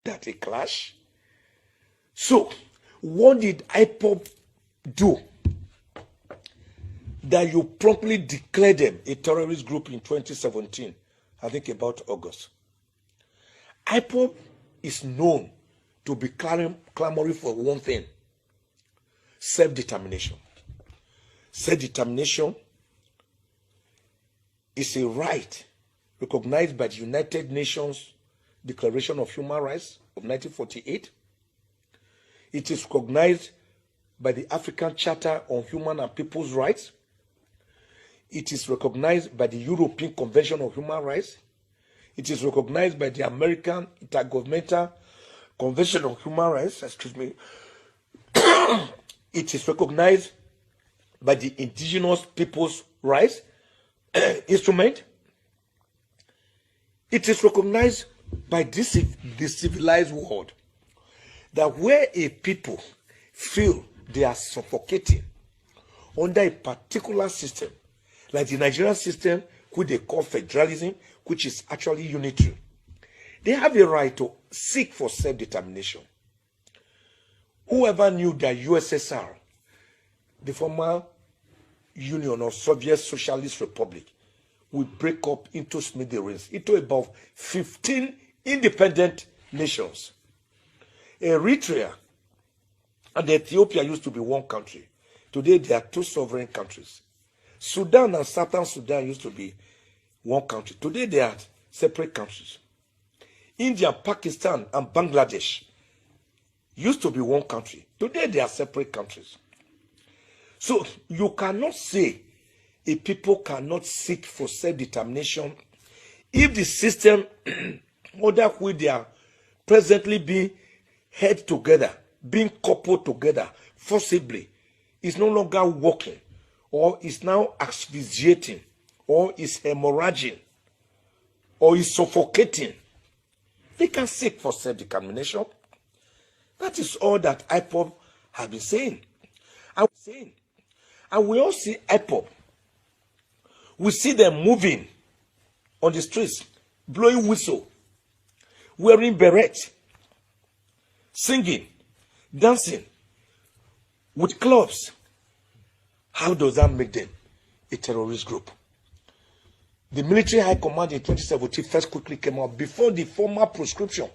that a clash? So, what did IPOB do that you promptly declared them a terrorist group in 2017? I think about August. IPOB is known to be clamoring for one thing: self-determination. Self-determination is a right recognized by the United Nations Declaration of Human Rights of 1948. It is recognized by the African Charter on Human and People's Rights. It is recognized by the European Convention on Human Rights. It is recognized by the American Intergovernmental Convention on Human Rights. Excuse me. It is recognized by the Indigenous People's Rights Instrument. It is recognized by the civilized world that where a people feel they are suffocating under a particular system, like the Nigerian system, which they call federalism, which is actually unitary, they have a right to seek for self-determination. Whoever knew that USSR, the former Union of Soviet Socialist Republic, would break up into smithereens, into about 15 independent nations. Eritrea and Ethiopia used to be one country. Today, they are two sovereign countries. Sudan and Southern Sudan used to be one country. Today, they are separate countries. India, Pakistan, and Bangladesh used to be one country. Today, they are separate countries. So, you cannot say a people cannot seek for self-determination if the system under which they are presently being held together, being coupled together forcibly, is no longer working, or is now asphyxiating, or is hemorrhaging, or is suffocating. They can seek for self-determination. That is all that IPOB has been saying. And we all see IPOB. We see them moving on the streets, blowing whistle, wearing beret, singing, dancing, with clubs. How does that make them a terrorist group? The military high command in 2017 first quickly came out before the formal proscription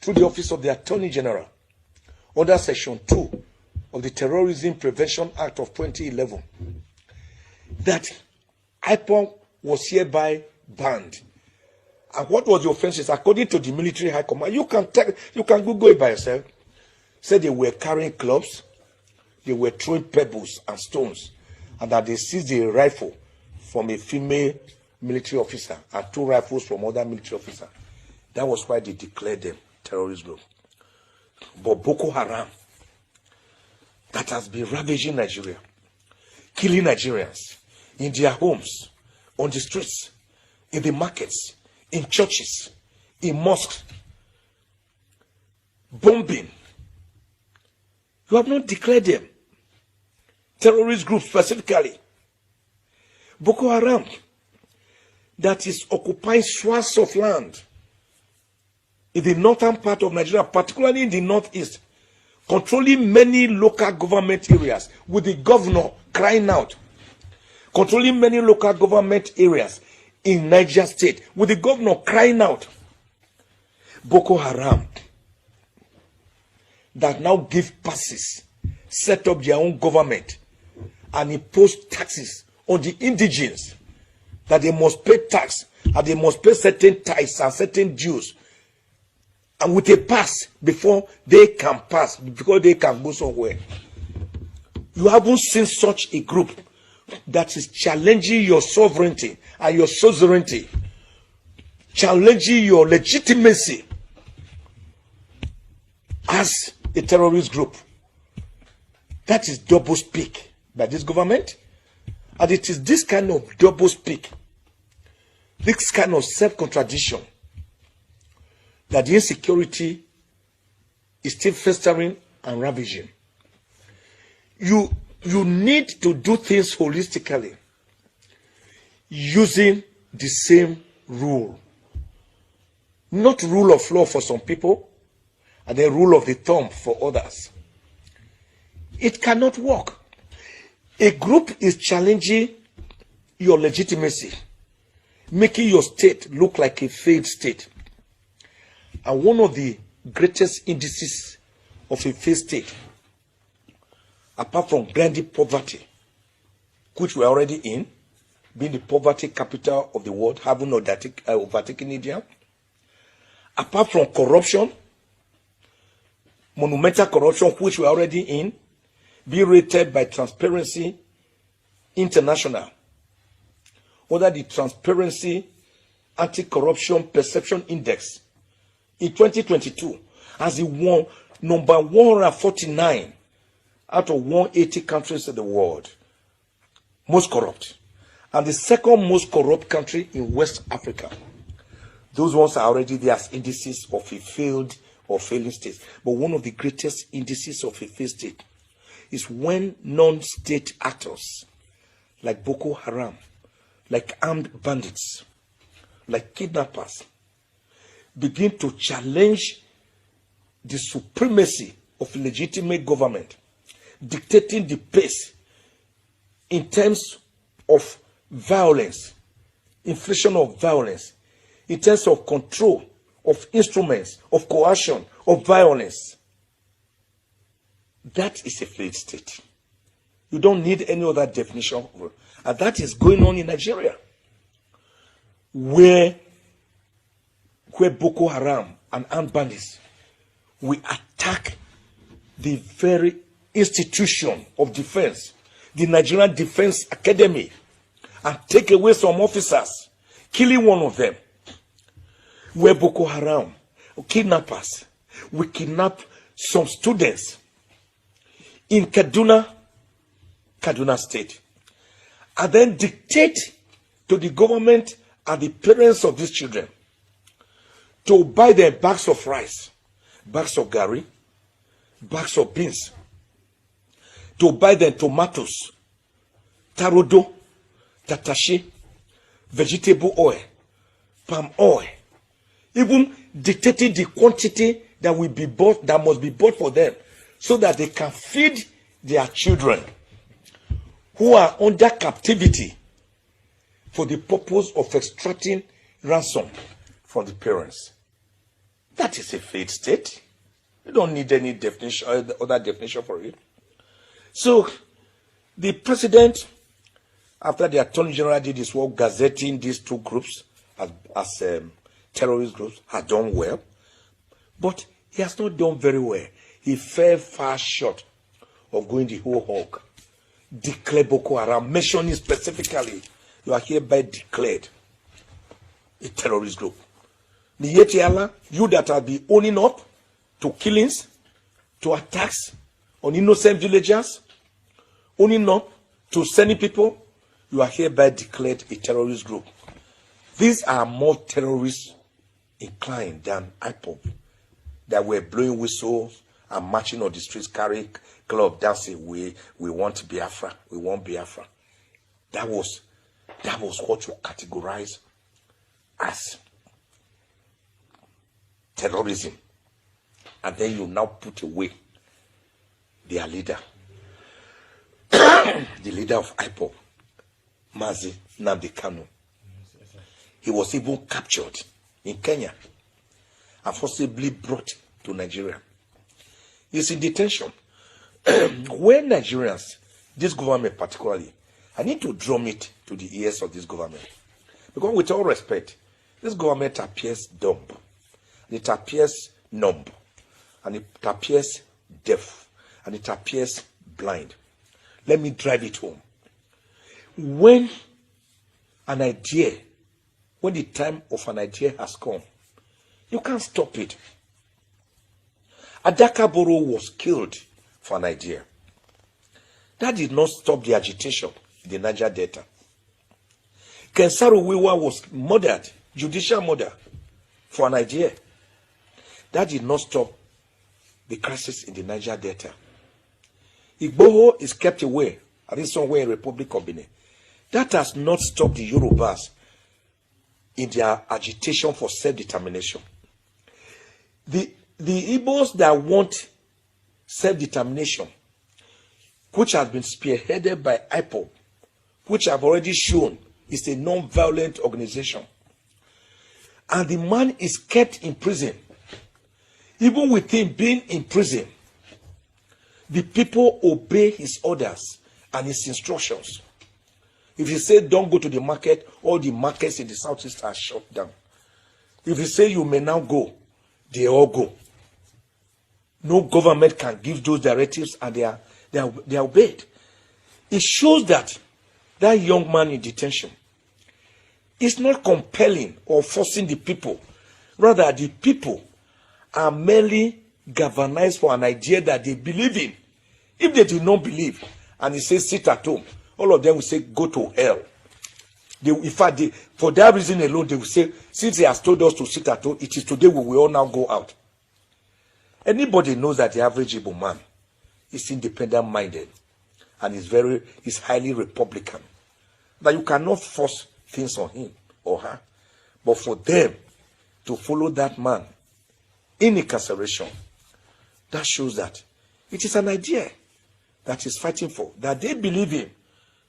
through the office of the Attorney General under Section 2 of the Terrorism Prevention Act of 2011 that IPOB was hereby banned. And what was the offenses? According to the military high command, you can Google it by yourself. Said they were carrying clubs, they were throwing pebbles and stones, and that they seized a rifle from a female military officer and 2 rifles from other military officer. That was why they declared them terrorist group. But Boko Haram, that has been ravaging Nigeria, killing Nigerians in their homes, on the streets, in the markets, in churches, in mosques, bombing. You have not declared them terrorist groups specifically. Boko Haram, that is occupying swaths of land in the northern part of Nigeria, particularly in the northeast, controlling many local government areas, with the governor crying out, controlling many local government areas in Niger State, with the governor crying out. Boko Haram, that now give passes, set up their own government, and impose taxes on the indigenes, that they must pay tax, and they must pay certain tithes and certain dues, and with a pass before they can pass, because they can go somewhere. You haven't seen such a group that is challenging your sovereignty and your suzerainty, challenging your legitimacy as a terrorist group. That is double speak by this government, and it is this kind of double speak, this kind of self-contradiction, that the insecurity is still festering and ravaging. You need to do things holistically, using the same rule. not rule of law for some people, and then rule of the thumb for others. It cannot work. A group is challenging your legitimacy, making your state look like a failed state. And one of the greatest indices of a failed state, apart from grinding poverty, which we're already in, being the poverty capital of the world, having overtaken India, apart from corruption, monumental corruption, which we're already in, being rated by Transparency International, under the Transparency Anti-Corruption Perception Index in 2022 as the number 149 out of 180 countries in the world most corrupt, and the second most corrupt country in West Africa. Those ones are already there as indices of a failed or failing state. But one of the greatest indices of a failed state is when non-state actors like Boko Haram, like armed bandits, like kidnappers, begin to challenge the supremacy of legitimate government, dictating the pace in terms of violence, inflation of violence, in terms of control, of instruments, of coercion, of violence. That is a failed state. You don't need any other definition of it. And that is going on in Nigeria, where Boko Haram and armed bandits, we attack the very institution of defense, the Nigerian Defense Academy, and take away some officers, killing one of them. Where Boko Haram, kidnappers, we kidnap some students in Kaduna State, and then dictate to the government and the parents of these children to buy them bags of rice, bags of gari, bags of beans, to buy them tomatoes, tarodo, tatashi, vegetable oil, palm oil, even dictating the quantity that will be bought, that must be bought for them, so that they can feed their children who are under captivity for the purpose of extracting ransom from the parents. That is a failed state. You don't need any definition, other definition for it. So, the president, after the Attorney General did his work gazetting these two groups as terrorist groups, has done well. But he has not done very well. He fell far short of going the whole hog. Declare Boko Haram, mentioning specifically, you are hereby declared a terrorist group. Niyetiala, you that have been owning up to killings, to attacks on innocent villagers, owning up to sending people, you are hereby declared a terrorist group. These are more terrorist inclined than IPOB that were blowing whistles and marching on the streets, carrying club dancing. We want Biafra. We want Biafra. That was what you categorize as terrorism. And then you now put away their leader, the leader of IPOB, Mazi Nnamdi Kanu. He was even captured in Kenya and forcibly brought to Nigeria. He's in detention. When Nigerians, this government particularly, I need to drum it to the ears of this government. Because with all respect, this government appears dumb, and it appears numb, and it appears deaf, and it appears blind. Let me drive it home. When the time of an idea has come, you can't stop it. Adakaboro was killed for an idea. That did not stop the agitation in the Niger Delta. Kensaru Wiwa was murdered, judicial murder, for an idea. That did not stop the crisis in the Niger Delta. Igboho is kept away, at least somewhere in Republic of Benin. That has not stopped the Yorubas in their agitation for self-determination. The Igbos that want self-determination, which has been spearheaded by IPOB, which I've already shown is a non-violent organization. And the man is kept in prison. Even with him being in prison, the people obey his orders and his instructions. If he say don't go to the market, all the markets in the southeast are shut down. If he say you may now go, they all go. No government can give those directives, and they are obeyed. It shows that that young man in detention is not compelling or forcing the people. Rather, the people are merely galvanized for an idea that they believe in. If they do not believe, and he says sit at home, all of them will say go to hell. In fact, for that reason alone, they will say, since he has told us to sit at home, it is today we will all now go out. Anybody knows that the average Igbo man is independent-minded and is highly Republican. That you cannot force things on him or her. But for them to follow that man in incarceration, that shows that it is an idea that is fighting for, that they believe in,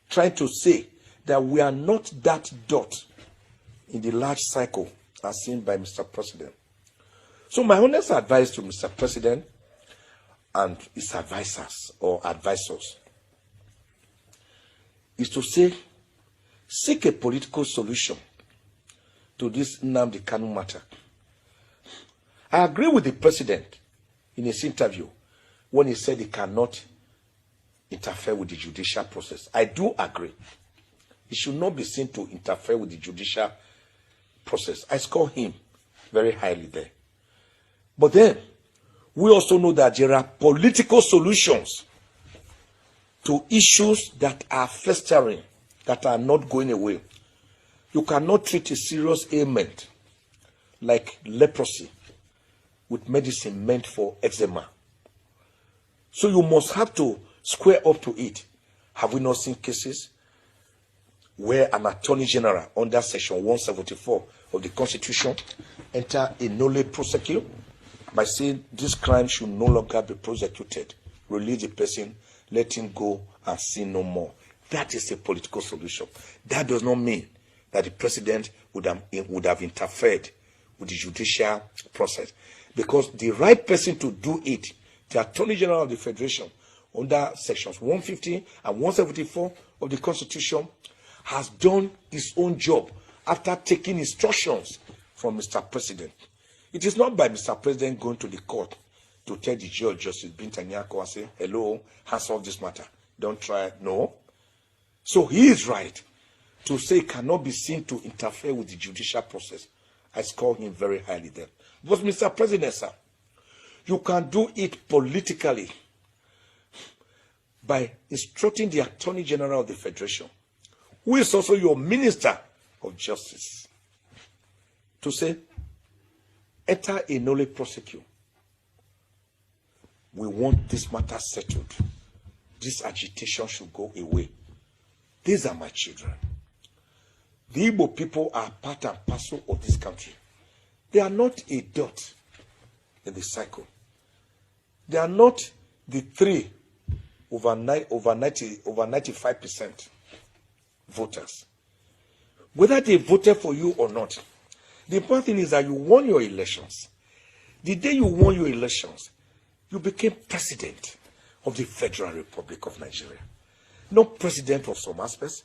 trying to say that we are not that dot in the large cycle as seen by Mr. President. So my honest advice to Mr. President and his advisors is to say, seek a political solution to this Nnamdi Kanu matter. I agree with the president in his interview when he said he cannot interfere with the judicial process. I do agree. He should not be seen to interfere with the judicial process. I score him very highly there. But then, we also know that there are political solutions to issues that are festering, that are not going away. You cannot treat a serious ailment like leprosy with medicine meant for eczema. So you must have to square up to it. Have we not seen cases where an attorney general under section 174 of the Constitution enter a nolle prosequi by saying this crime should no longer be prosecuted, release the person, let him go and sin no more? That is a political solution. That does not mean that the president would have interfered with the judicial process, because the right person to do it, the Attorney General of the Federation, under sections 150 and 174 of the Constitution, has done his own job after taking instructions from Mr. President. It is not by Mr. President going to the court to tell the judge, Justice Binta Nyako, and say, hello, hands off this matter. Don't try. No. So he is right to say it cannot be seen to interfere with the judicial process. I score him very highly there. But Mr. President, sir, you can do it politically by instructing the Attorney General of the Federation, who is also your Minister of Justice, to say, enter a nolle prosequi. We want this matter settled. This agitation should go away. These are my children. The Igbo people are part and parcel of this country. They are not a dot in the cycle. They are not the 3 over 95% voters. Whether they voted for you or not, the important thing is that you won your elections. The day you won your elections, you became president of the Federal Republic of Nigeria. Not president of some aspects,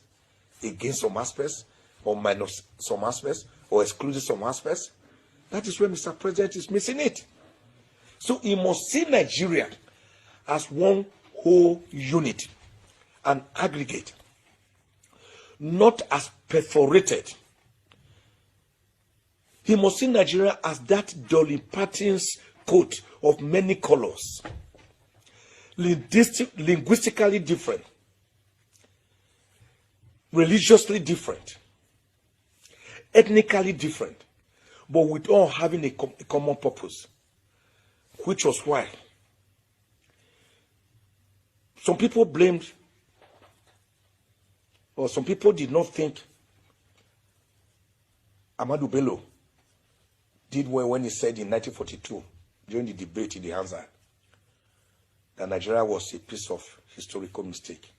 against some aspects, or minus some aspects, or excluding some aspects. That is where Mr. President is missing it. So he must see Nigeria as one whole unit, an aggregate, not as perforated. He must see Nigeria as that Dolly Parton's coat of many colors, linguistically different, religiously different, ethnically different, but with all having a common purpose, which was why some people blamed, or some people did not think Ahmadu Bello did well when he said in 1942 during the debate in the answer that Nigeria was a piece of historical mistake.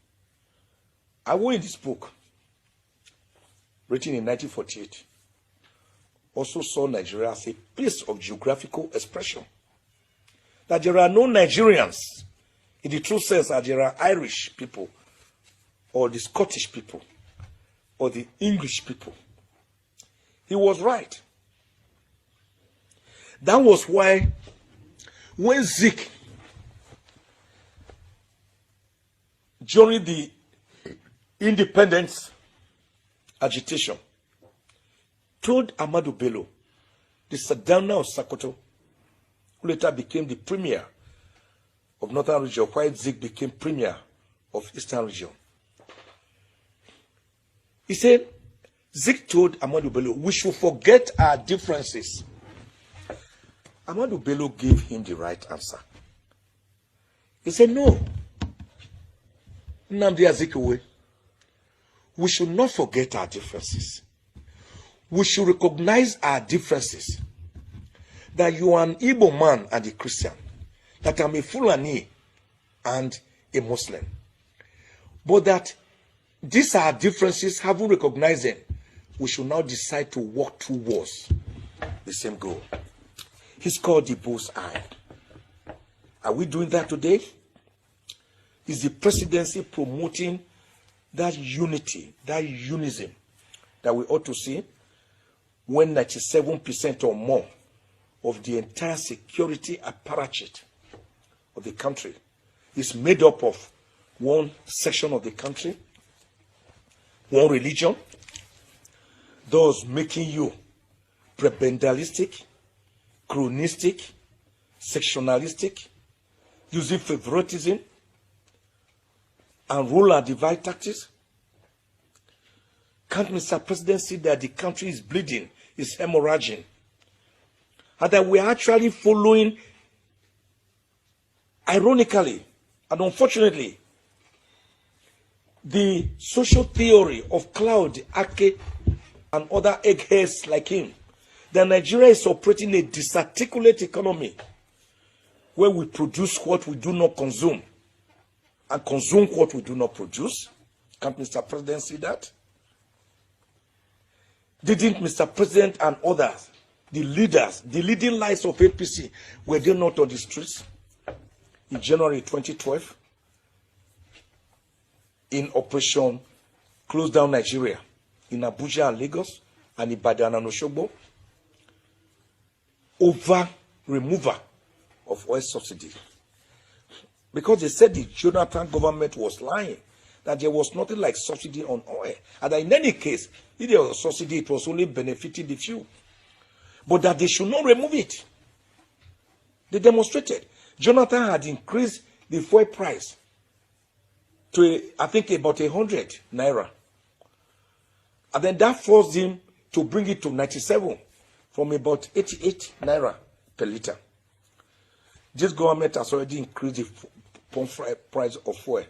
I wrote in this book, written in 1948, also saw Nigeria as a piece of geographical expression. That there are no Nigerians in the true sense that there are Irish people, or the Scottish people, or the English people. He was right. That was why when Zik, during the independence agitation, told Ahmadu Bello, the Sardauna of Sokoto, who later became the premier of Northern Region, while Zik became premier of Eastern Region. He said, Zik told Ahmadu Bello, we should forget our differences. Ahmadu Bello gave him the right answer. He said, no. Nnamdi Azikiwe, we should not forget our differences. We should recognize our differences. That you are an Igbo man and a Christian. That I'm a Fulani and a Muslim. But that these are differences, having recognized them, we should now decide to work towards the same goal. He's called the bull's eye. Are we doing that today? Is the presidency promoting that unity, that unism that we ought to see when 97% or more of the entire security apparatus of the country is made up of one section of the country, one religion, thus making you prebendalistic, chronistic, sectionalistic, using favoritism and ruler divide tactics? Can't Mr. President see that the country is bleeding, is hemorrhaging, and that we are actually following, ironically and unfortunately, the social theory of Claude Ake and other eggheads like him, that Nigeria is operating a disarticulate economy where we produce what we do not consume and consume what we do not produce? Can't Mr. President see that? Didn't Mr. President and others, the leaders, the leading lights of APC, were they not on the streets in January 2012 in Operation Close Down Nigeria in Abuja and Lagos and Ibadan and Osogbo over removal of oil subsidy? Because they said the Jonathan government was lying, that there was nothing like subsidy on oil, and that in any case, if there was a subsidy, it was only benefiting the few, but that they should not remove it. They demonstrated. Jonathan had increased the fuel price to, I think, about 100 naira, and then that forced him to bring it to 97 from about 88 naira per liter. This government has already increased the pump price of fuel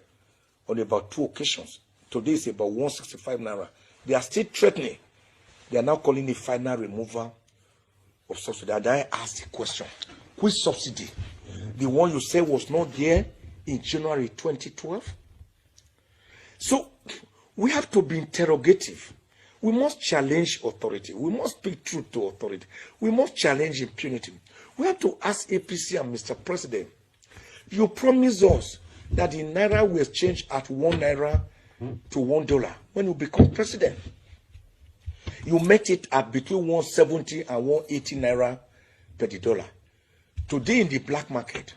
on about 2 occasions. Today is about 165 naira. They are still threatening. They are now calling a final removal of subsidy. And I asked the question, which subsidy? The one you said was not there in January 2012? So we have to be interrogative. We must challenge authority. We must speak truth to authority. We must challenge impunity. We have to ask APC and Mr. President, you promised us that the naira will change at 1 naira to $1 when you become president. You met it at between 170 and 180 naira per the dollar. Today in the black market,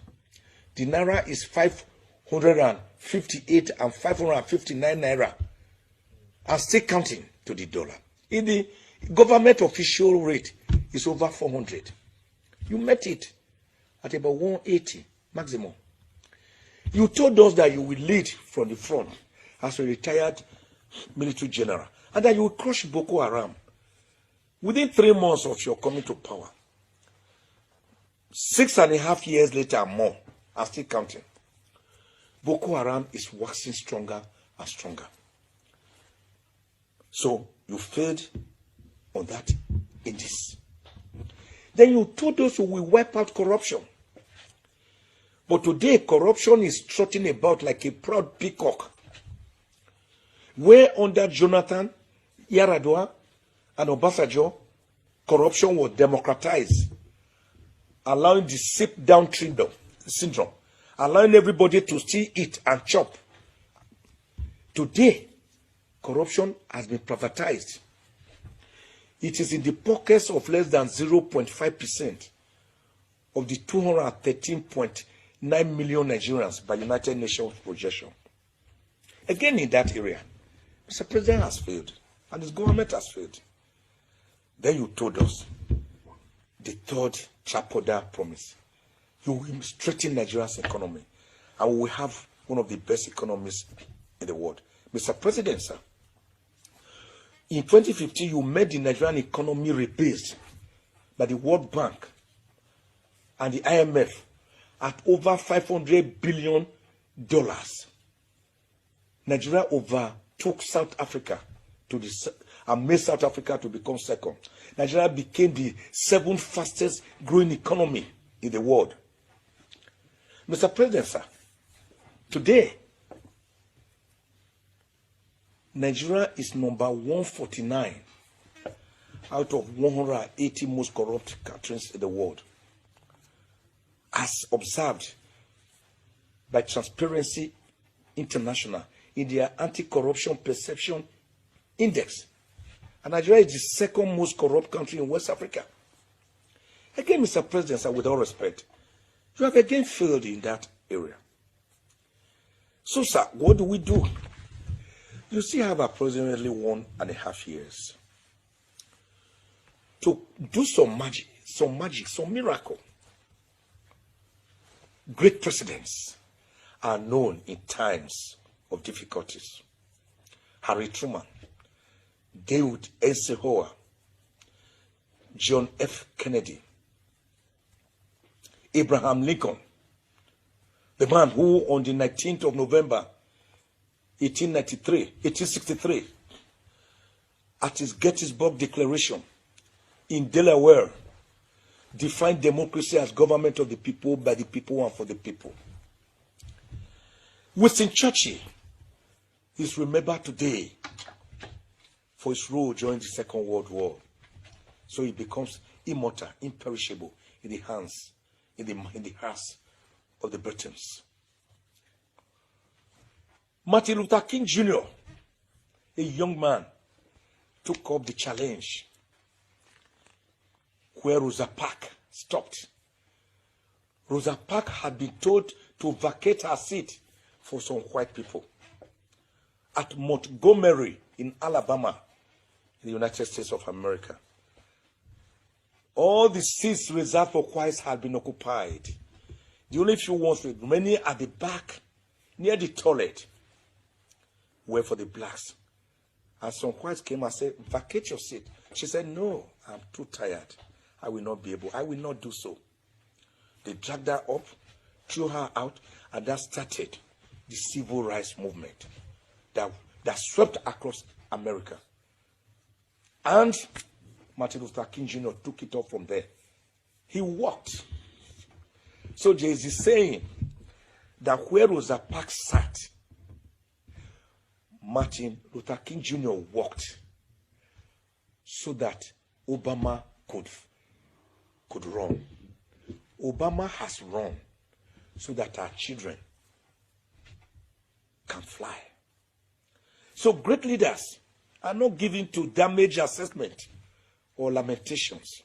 the naira is 558 and 559 naira, and still counting to the dollar. In the government official rate is over 400. You met it at about 180 maximum. You told us that you will lead from the front as a retired military general, and that you will crush Boko Haram within 3 months of your coming to power. 6.5 years later and more, and still counting. Boko Haram is waxing stronger and stronger. So you failed on that in this. Then you told us you will wipe out corruption. But today, corruption is trotting about like a proud peacock. Where under Jonathan, Yaradua, and Obasanjo, corruption was democratized, allowing the sit-down syndrome, allowing everybody to still eat and chop. Today, corruption has been privatized. It is in the pockets of less than 0.5% of the 213.9 million Nigerians by United Nations projection. Again, in that area, Mr. President has failed, and his government has failed. Then you told us the third Chapoda promise. You will strengthen Nigeria's economy, and we will have one of the best economies in the world. Mr. President, sir, in 2015, you made the Nigerian economy rebased by the World Bank and the IMF at over $500 billion. Nigeria overtook South Africa and made South Africa to become second. Nigeria became the 7th fastest growing economy in the world. Mr. President, sir, today, Nigeria is number 149 out of 180 most corrupt countries in the world, as observed by Transparency International in their anti-corruption perception index. And Nigeria is the second most corrupt country in West Africa. Again, Mr. President, sir, with all respect, you have again failed in that area. So, sir, what do we do? You still have approximately 1.5 years to do some magic, some miracle. Great presidents are known in times of difficulties. Harry Truman, David Eisenhower, John F. Kennedy, Abraham Lincoln, the man who on the 19th of November 1863, at his Gettysburg Declaration in Delaware, defined democracy as government of the people, by the people, and for the people. Winston Churchill is remembered today for his role during the Second World War. So he becomes immortal, imperishable in the hearts of the Britons. Martin Luther King Jr., a young man, took up the challenge where Rosa Parks stopped. Rosa Parks had been told to vacate her seat for some white people at Montgomery in Alabama, in the United States of America. All the seats reserved for whites had been occupied. The only few ones remaining at the back, near the toilet, were for the blacks. And some whites came and said, vacate your seat. She said, no, I'm too tired. I will not be able. I will not do so. They dragged her up, threw her out, and that started the civil rights movement that swept across America. And Martin Luther King Jr. took it up from there. He walked. So there is this saying that where Rosa Parks sat, Martin Luther King Jr. walked so that Obama could run. Obama has run so that our children can fly. So great leaders are not given to damage assessment or lamentations.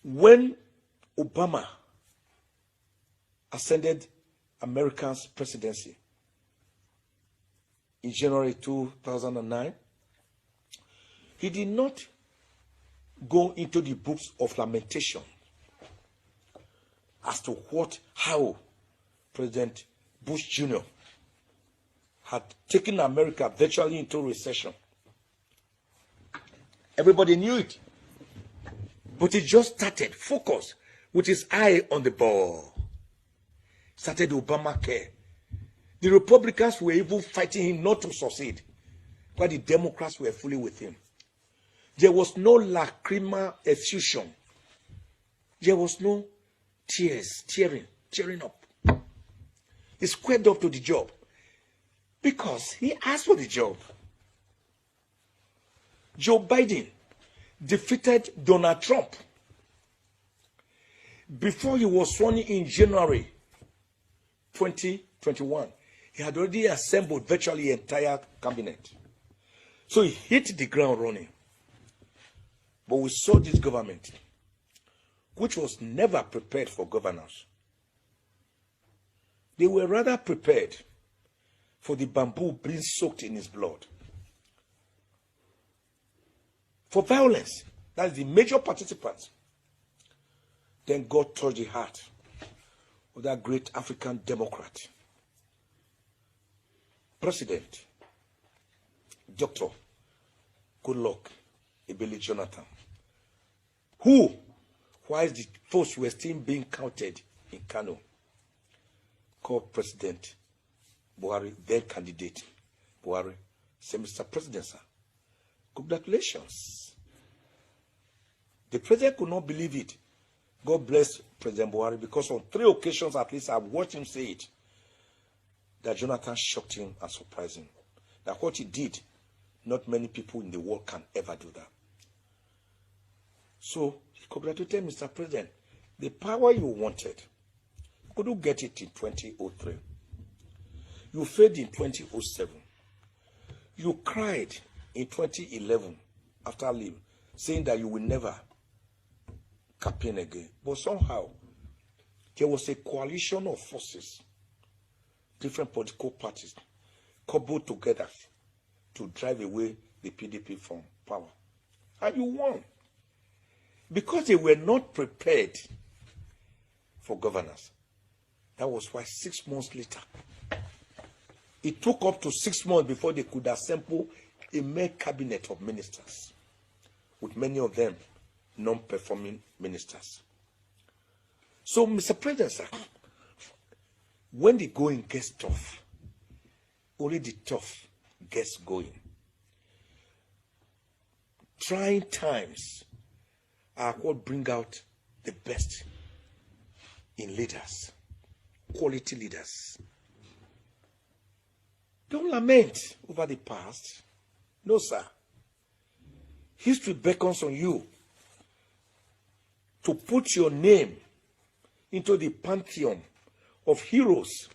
When Obama ascended America's presidency in January 2009, he did not go into the books of lamentation as to how President Bush Jr. had taken America virtually into recession. Everybody knew it. But he just started, focused, with his eye on the ball. Started Obamacare. The Republicans were even fighting him not to succeed, while the Democrats were fully with him. There was no lacrimal effusion. There was no tearing tearing up. He squared up to the job because he asked for the job. Joe Biden defeated Donald Trump before he was sworn in January 2021. He had already assembled virtually the entire cabinet. So he hit the ground running. But we saw this government, which was never prepared for governance. They were rather prepared for the bamboo being soaked in his blood. For violence, that's the major participants. Then God touched the heart of that great African Democrat, President, Dr. Goodluck Ebele Jonathan, who, while the votes were still being counted in Kano, called President Buhari, then candidate Buhari, said, Mr. President, sir, congratulations. The president could not believe it. God bless President Buhari, because on 3 occasions at least I've watched him say it, that Jonathan shocked him and surprised him. That what he did, not many people in the world can ever do that. So he congratulated Mr. President. The power you wanted, you couldn't get it in 2003. You failed in 2007. You cried in 2011 after leave, saying that you will never campaign again. But somehow, there was a coalition of forces, different political parties, cobbled together to drive away the PDP from power. And you won. Because they were not prepared for governance. That was why 6 months later, it took up to 6 months before they could assemble a mere cabinet of ministers, with many of them non-performing ministers. So, Mr. President, sir, when the going gets tough, only the tough gets going. Trying times are what bring out the best in leaders, quality leaders. Don't lament over the past. No, sir. History beckons on you to put your name into the pantheon of heroes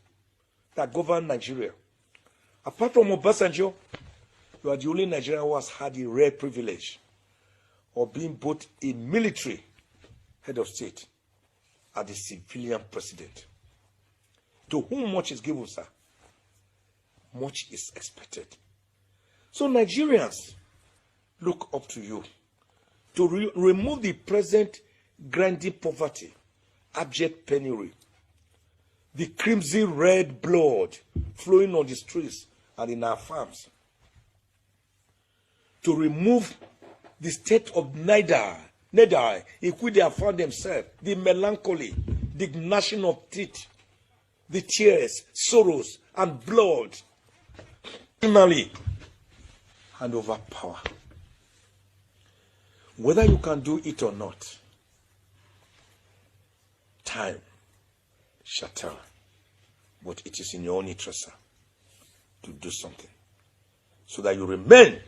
that govern Nigeria. Apart from Obasanjo, you are the only Nigerian who has had the rare privilege of being both a military head of state and a civilian president. To whom much is given, sir, much is expected. So Nigerians look up to you to remove the present grinding poverty, abject penury, the crimson red blood flowing on the streets and in our farms, to remove the state of neither in which they have found themselves, the melancholy, the gnashing of teeth, the tears, sorrows, and blood, finally, hand over power. Whether you can do it or not, time shall tell. But it is in your own interest, sir, to do something, so that you remain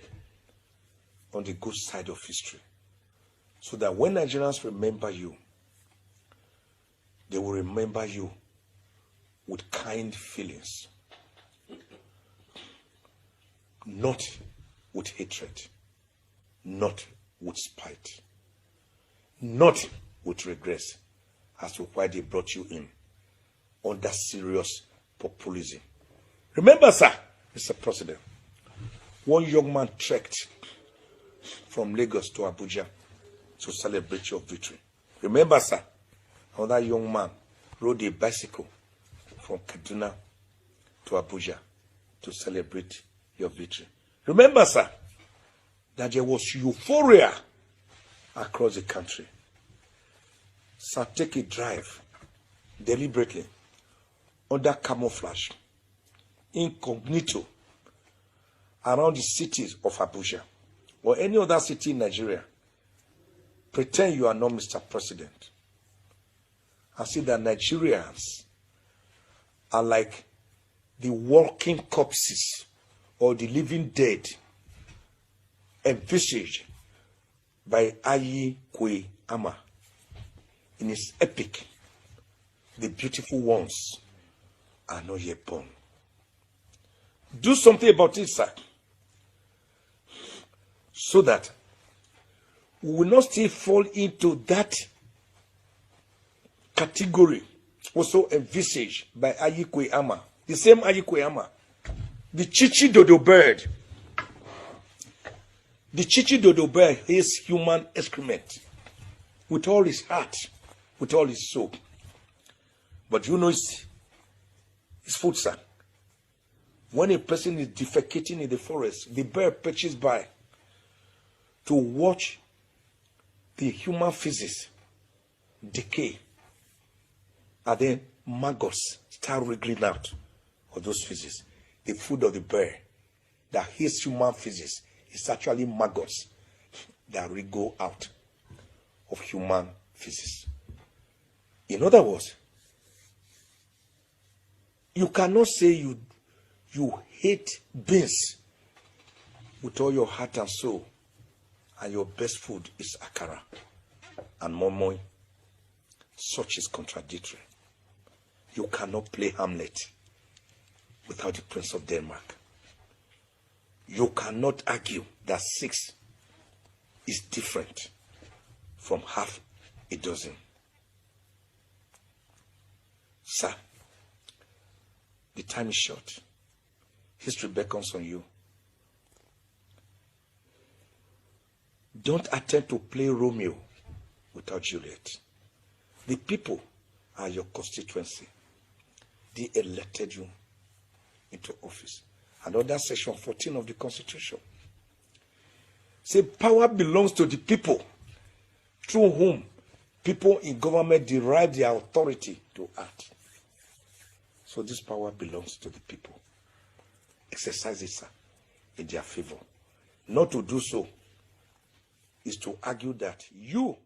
on the good side of history, so that when Nigerians remember you, they will remember you with kind feelings, not with hatred, not with spite, not with regrets as to why they brought you in under serious populism. Remember, sir, Mr. President, one young man trekked from Lagos to Abuja to celebrate your victory. Remember, sir, another young man rode a bicycle from Kaduna to Abuja to celebrate your victory. Remember, sir, that there was euphoria across the country. Sir, take a drive deliberately, under camouflage, incognito, around the cities of Abuja or any other city in Nigeria. Pretend you are not Mr. President and see that Nigerians are like the walking corpses or the living dead envisaged by Ayi Kwe Ama in his epic, The Beautiful Ones Are Not Yet Born. Do something about it, sir, so that we will not still fall into that category also envisaged by Ayi Kwe Ama, the same Ayi Kwe Ama, the Chichi Dodo bird. The Chichi Dodo bird is human excrement with all his heart, with all his soul. But you know it's food, sir. When a person is defecating in the forest, the bird perches by to watch the human feces decay, and then maggots start wriggling out of those feces. The food of the bird that his human feces is actually maggots that wriggle out of human feces. In other words, you cannot say you hate beans with all your heart and soul, and your best food is akara and moi. Such is contradictory. You cannot play Hamlet without the Prince of Denmark. You cannot argue that 6 is different from half a dozen. Sir, the time is short. History beckons on you. Don't attempt to play Romeo without Juliet. The people are your constituency. They elected you into office. And under section 14 of the Constitution, say power belongs to the people, through whom people in government derive their authority to act. So this power belongs to the people. Exercise it, sir, in their favor. Not to do so is to argue that you